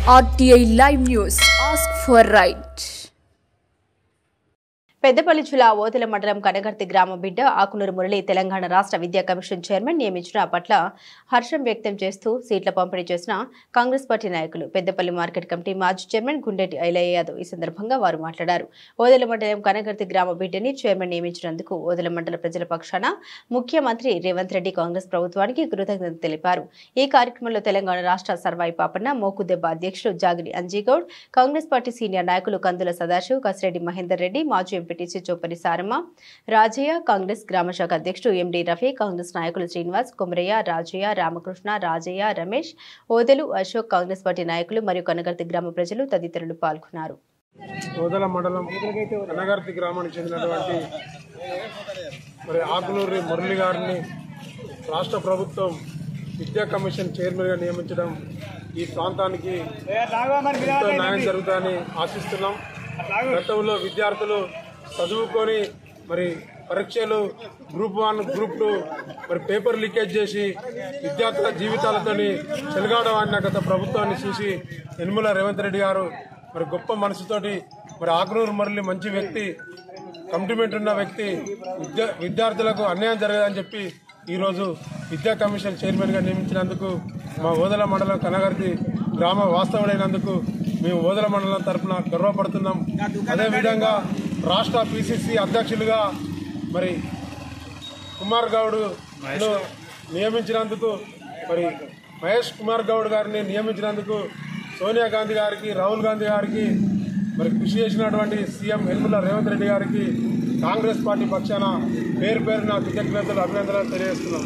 RTI Live News. Ask for right. Peddapalli జిల్లా ఓదెల మండలం కనగర్తి గ్రామ బిడ్డ ఆకునూరు మురళి తెలంగాణ రాష్ట్ర విద్యా కమిషన్ చైర్మన్ నియమించిన పట్ల హర్షం వ్యక్తం చేస్తూ సీట్ల పంపిణీ చేసిన కాంగ్రెస్ పార్టీ నాయకులు పెద్దపల్లి మార్కెట్ కమిటీ మాజీ చైర్మన్ గుండెటి ఐలయ్య యాదవ్ ఈ సందర్భంగా వారు మాట్లాడారు. ఓదెల మండలం కనగర్తి గ్రామ బిడ్డని చైర్మన్ నియమించినందుకు ఓదెల మండల ప్రజల పక్షాన ముఖ్యమంత్రి రేవంత్ రెడ్డి కాంగ్రెస్ ప్రభుత్వానికి కృతజ్ఞతలు తెలిపారు. ఈ కార్యక్రమంలో తెలంగాణ రాష్ట్ర సర్వాయి పాపన్న, మోకుదెబ్బ అధ్యక్షులు జాగిరి అంజీగౌడ్, కాంగ్రెస్ పార్టీ సీనియర్ నాయకులు కందుల సదాశివ్, కసిరెడ్డి మహేందర్ రెడ్డి, మాజీ ఎంపీటీసీ చోపరి సారమ్మ, రాజయ్య, కాంగ్రెస్ గ్రామ శాఖ అధ్యక్షుడు ఎండి రఫీ, కాంగ్రెస్ నాయకులు శ్రీనివాస్, కొమరయ్య, రాజయ్య, రామకృష్ణ, రాజయ్య, రమేష్, ఓదెలు అశోక్, కాంగ్రెస్ పార్టీ నాయకులు మరియు కనగర్తి గ్రామ ప్రజలు తదితరులు పాల్గొన్నారు. ఓదెల మండలం కనగర్తి గ్రామానికి చెందినటువంటి ఆకునూరి మురళి గారిని రాష్ట్ర ప్రభుత్వం విద్యా కమిషన్ చైర్మన్గా నియమించడం ఈ ప్రాంతానికి ఎంతో న్యాయం జరుగుతుందని ఆశిస్తున్నాం. గతంలో విద్యార్థులు చదువుకొని పరీక్షలు గ్రూప్ 1, గ్రూప్ 2 పేపర్ లీకేజ్ చేసి విద్యార్థుల జీవితాలతోని చెలగాడమన్న గత ప్రభుత్వాన్ని చూసి యనమల రేవంత్ రెడ్డి గారు గొప్ప మనసుతోటి ఆకునూరు మురళి మంచి వ్యక్తి, కమిట్మెంట్ ఉన్న వ్యక్తి, విద్యార్థులకు అన్యాయం జరగదని చెప్పి ఈరోజు విద్యా కమిషన్ చైర్మన్గా నియమించినందుకు మా ఓదెల మండలం కనగర్తి గ్రామ వాస్తవుడైనందుకు మేము ఓదెల మండలం తరఫున గర్వపడుతున్నాం. అదేవిధంగా రాష్ట్ర పిసిసి అధ్యక్షులుగా కుమార్ గౌడ్ నియమించినందుకు మహేష్ కుమార్ గౌడ్ గారిని నియమించినందుకు సోనియా గాంధీ గారికి, రాహుల్ గాంధీ గారికి కృషి చేసినటువంటి సీఎం యనమల రేవంత్ రెడ్డి గారికి కాంగ్రెస్ పార్టీ పక్షాన పేరు పేరున కృతజ్ఞతలు, అభినందనలు తెలియజేస్తున్నాం.